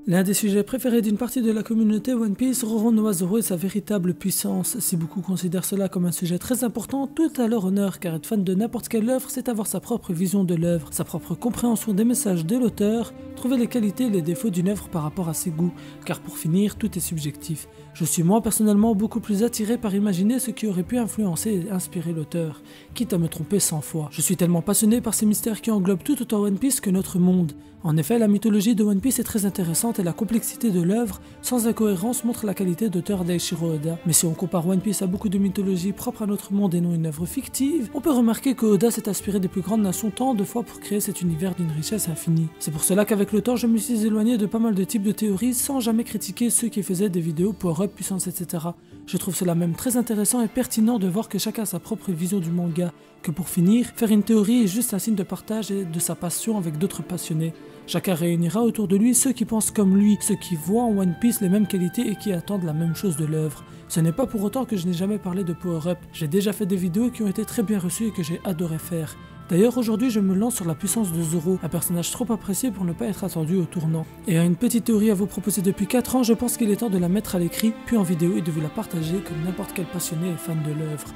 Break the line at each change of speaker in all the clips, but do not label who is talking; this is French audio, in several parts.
L'un des sujets préférés d'une partie de la communauté One Piece, Roronoa Zoro et sa véritable puissance. Si beaucoup considèrent cela comme un sujet très important, tout à leur honneur, car être fan de n'importe quelle œuvre, c'est avoir sa propre vision de l'œuvre, sa propre compréhension des messages de l'auteur, trouver les qualités et les défauts d'une œuvre par rapport à ses goûts, car pour finir, tout est subjectif. Je suis moi personnellement beaucoup plus attiré par imaginer ce qui aurait pu influencer et inspirer l'auteur, quitte à me tromper 100 fois. Je suis tellement passionné par ces mystères qui englobent tout autant One Piece que notre monde. En effet, la mythologie de One Piece est très intéressante et la complexité de l'œuvre, sans incohérence, montre la qualité d'auteur d'Eiichiro Oda. Mais si on compare One Piece à beaucoup de mythologies propres à notre monde et non une œuvre fictive, on peut remarquer que Oda s'est inspiré des plus grandes nations tant de fois pour créer cet univers d'une richesse infinie. C'est pour cela qu'avec le temps, je me suis éloigné de pas mal de types de théories sans jamais critiquer ceux qui faisaient des vidéos power-up, puissance, etc. Je trouve cela même très intéressant et pertinent de voir que chacun a sa propre vision du manga, que pour finir, faire une théorie est juste un signe de partage et de sa passion avec d'autres passionnés. Chacun réunira autour de lui ceux qui pensent comme lui, ceux qui voient en One Piece les mêmes qualités et qui attendent la même chose de l'œuvre. Ce n'est pas pour autant que je n'ai jamais parlé de power-up, j'ai déjà fait des vidéos qui ont été très bien reçues et que j'ai adoré faire. D'ailleurs aujourd'hui je me lance sur la puissance de Zoro, un personnage trop apprécié pour ne pas être attendu au tournant. Et à une petite théorie à vous proposer depuis 4 ans, je pense qu'il est temps de la mettre à l'écrit, puis en vidéo et de vous la partager comme n'importe quel passionné et fan de l'œuvre.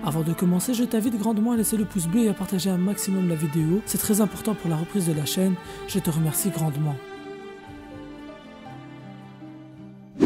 Avant de commencer, je t'invite grandement à laisser le pouce bleu et à partager un maximum la vidéo, c'est très important pour la reprise de la chaîne, je te remercie grandement.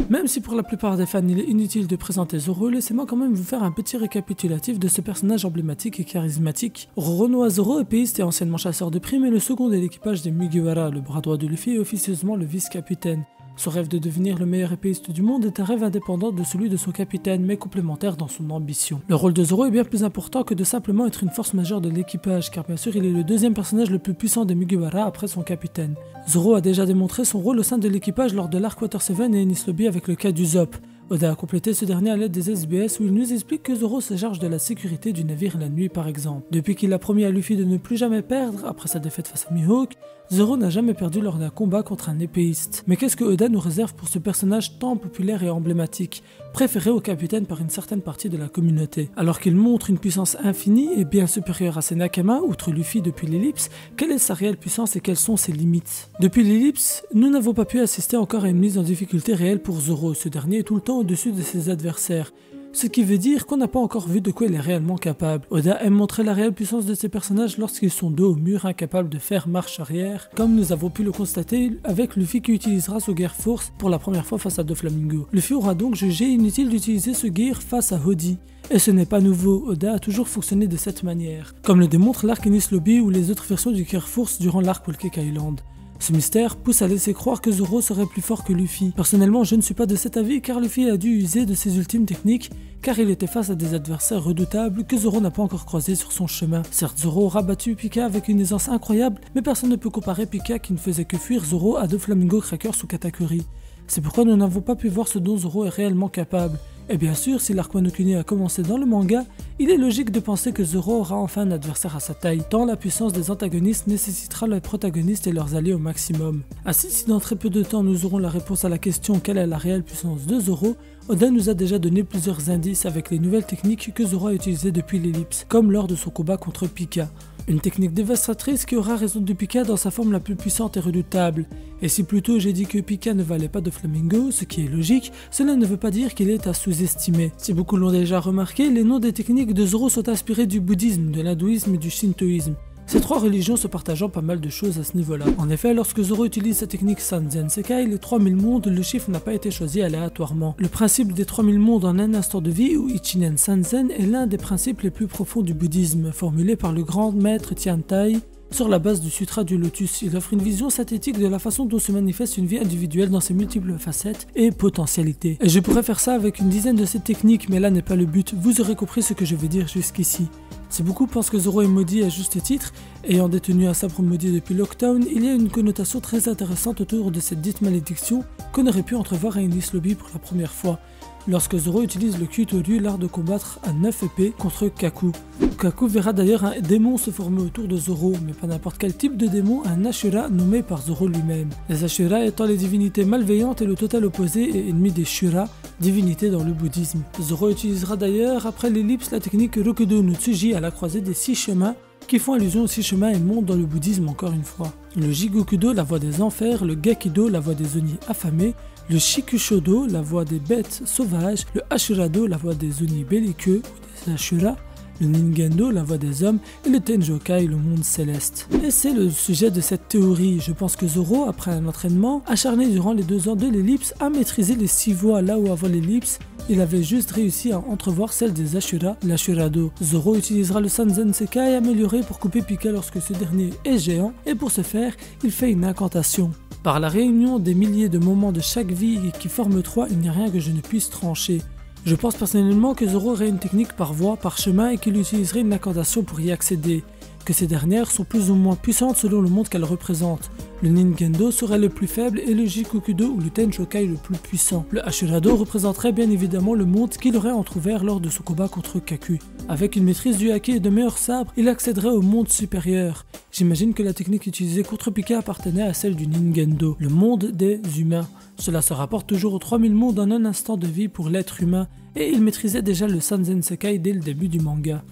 Même si pour la plupart des fans il est inutile de présenter Zoro, laissez-moi quand même vous faire un petit récapitulatif de ce personnage emblématique et charismatique. Roronoa Zoro, épéiste et anciennement chasseur de primes, est le second de l'équipage des Mugiwara, le bras droit de Luffy et officieusement le vice-capitaine. Son rêve de devenir le meilleur épéiste du monde est un rêve indépendant de celui de son capitaine, mais complémentaire dans son ambition. Le rôle de Zoro est bien plus important que de simplement être une force majeure de l'équipage, car bien sûr il est le deuxième personnage le plus puissant des Mugiwara après son capitaine. Zoro a déjà démontré son rôle au sein de l'équipage lors de l'arc Water 7 et Enies Lobby avec le cas d'Usopp. Oda a complété ce dernier à l'aide des SBS où il nous explique que Zoro se charge de la sécurité du navire la nuit par exemple. Depuis qu'il a promis à Luffy de ne plus jamais perdre après sa défaite face à Mihawk, Zoro n'a jamais perdu lors d'un combat contre un épéiste. Mais qu'est-ce que Oda nous réserve pour ce personnage tant populaire et emblématique, préféré au capitaine par une certaine partie de la communauté? Alors qu'il montre une puissance infinie et bien supérieure à ses Nakama, outre Luffy depuis l'ellipse, quelle est sa réelle puissance et quelles sont ses limites? Depuis l'ellipse, nous n'avons pas pu assister encore à une mise en difficulté réelle pour Zoro, ce dernier est tout le temps au-dessus de ses adversaires. Ce qui veut dire qu'on n'a pas encore vu de quoi il est réellement capable. Oda aime montrer la réelle puissance de ses personnages lorsqu'ils sont dos au mur, incapables de faire marche arrière, comme nous avons pu le constater avec Luffy qui utilisera ce Gear Force pour la première fois face à Doflamingo. Luffy aura donc jugé inutile d'utiliser ce Gear face à Hody. Et ce n'est pas nouveau, Oda a toujours fonctionné de cette manière, comme le démontre l'arc Enies Lobby ou les autres versions du Gear Force durant l'arc Whole Cake Island. Ce mystère pousse à laisser croire que Zoro serait plus fort que Luffy. Personnellement, je ne suis pas de cet avis car Luffy a dû user de ses ultimes techniques car il était face à des adversaires redoutables que Zoro n'a pas encore croisés sur son chemin. Certes, Zoro aura battu Pika avec une aisance incroyable, mais personne ne peut comparer Pika qui ne faisait que fuir Zoro à Doflamingo, Crackers ou Katakuri. C'est pourquoi nous n'avons pas pu voir ce dont Zoro est réellement capable. Et bien sûr, si l'arc Wano Kuni a commencé dans le manga, il est logique de penser que Zoro aura enfin un adversaire à sa taille, tant la puissance des antagonistes nécessitera les protagonistes et leurs alliés au maximum. Ainsi, si dans très peu de temps nous aurons la réponse à la question quelle est la réelle puissance de Zoro, Oda nous a déjà donné plusieurs indices avec les nouvelles techniques que Zoro a utilisées depuis l'ellipse, comme lors de son combat contre Pika. Une technique dévastatrice qui aura raison de Pika dans sa forme la plus puissante et redoutable. Et si plus tôt j'ai dit que Pika ne valait pas Doflamingo, ce qui est logique, cela ne veut pas dire qu'il est à sous-estimer. Si beaucoup l'ont déjà remarqué, les noms des techniques de Zoro sont inspirés du bouddhisme, de l'hindouisme et du shintoïsme. Ces trois religions se partageant pas mal de choses à ce niveau-là. En effet, lorsque Zoro utilise sa technique Sanzen Sekai, les 3000 mondes, le chiffre n'a pas été choisi aléatoirement. Le principe des 3000 mondes en un instant de vie, ou Ichinen Sanzen, est l'un des principes les plus profonds du bouddhisme, formulé par le grand maître Tiantai sur la base du Sutra du Lotus. Il offre une vision synthétique de la façon dont se manifeste une vie individuelle dans ses multiples facettes et potentialités. Et je pourrais faire ça avec une dizaine de ces techniques, mais là n'est pas le but, vous aurez compris ce que je veux dire jusqu'ici. Si beaucoup pensent que Zoro est maudit à juste titre, ayant détenu un sabre maudit depuis Lockdown, il y a une connotation très intéressante autour de cette dite malédiction qu'on aurait pu entrevoir à Enies Lobby pour la première fois, lorsque Zoro utilise le Kyutoryu l'art de combattre à 9 épées contre Kaku. Kaku verra d'ailleurs un démon se former autour de Zoro, mais pas n'importe quel type de démon, un Ashura nommé par Zoro lui-même. Les Ashura étant les divinités malveillantes et le total opposé et ennemi des Shura, divinités dans le bouddhisme. Zoro utilisera d'ailleurs après l'ellipse la technique Rokudo no Tsuji à la croisée des 6 chemins qui font allusion aussi chemin et monde dans le bouddhisme encore une fois. Le Jigokudo, la voie des enfers, le Gakido, la voie des Oni affamés, le Shikushodo, la voie des bêtes sauvages, le Ashurado, la voie des Oni belliqueux ou des Ashura, le Ningendo, la voie des hommes, et le Tenjokai, le monde céleste. Et c'est le sujet de cette théorie. Je pense que Zoro, après un entraînement acharné durant les 2 ans de l'ellipse, a maîtrisé les 6 voies là où avant l'ellipse, il avait juste réussi à entrevoir celle des Ashura, l'Ashurado. Zoro utilisera le Sanzen Sekai amélioré pour couper Pika lorsque ce dernier est géant, et pour ce faire, il fait une incantation. Par la réunion des milliers de moments de chaque vie qui forment 3, il n'y a rien que je ne puisse trancher. Je pense personnellement que Zoro aurait une technique par voie, par chemin et qu'il utiliserait une incantation pour y accéder, que ces dernières sont plus ou moins puissantes selon le monde qu'elles représentent. Le Ningendo serait le plus faible et le Jikokudo ou le Tenjokai le plus puissant. Le Ashurado représenterait bien évidemment le monde qu'il aurait entrouvert lors de son combat contre Kaku. Avec une maîtrise du haki et de meilleurs sabres, il accéderait au monde supérieur. J'imagine que la technique utilisée contre Pika appartenait à celle du Ningendo, le monde des humains. Cela se rapporte toujours aux 3000 mondes en un instant de vie pour l'être humain, et il maîtrisait déjà le Sanzen Sekai dès le début du manga.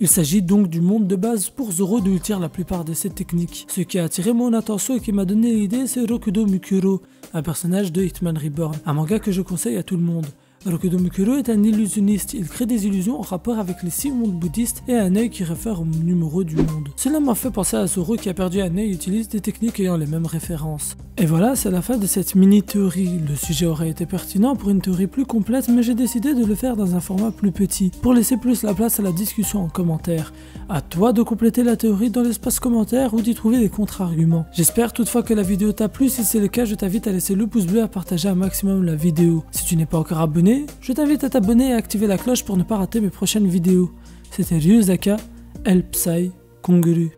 Il s'agit donc du monde de base pour Zoro d'où il tire la plupart de ses techniques. Ce qui a attiré mon attention et qui m'a donné l'idée, c'est Rokudo Mukuro, un personnage de Hitman Reborn, un manga que je conseille à tout le monde. Rokudo Mukuro est un illusionniste, il crée des illusions en rapport avec les 6 mondes bouddhistes et un œil qui réfère au numéro du monde. Cela m'a fait penser à Zoro qui a perdu un œil et utilise des techniques ayant les mêmes références. Et voilà, c'est la fin de cette mini-théorie. Le sujet aurait été pertinent pour une théorie plus complète, mais j'ai décidé de le faire dans un format plus petit, pour laisser plus la place à la discussion en commentaire. À toi de compléter la théorie dans l'espace commentaire ou d'y trouver des contre-arguments. J'espère toutefois que la vidéo t'a plu, si c'est le cas, je t'invite à laisser le pouce bleu et à partager un maximum la vidéo. Si tu n'es pas encore abonné, je t'invite à t'abonner et à activer la cloche pour ne pas rater mes prochaines vidéos. C'était Ryuzaka, El Psy Konguru.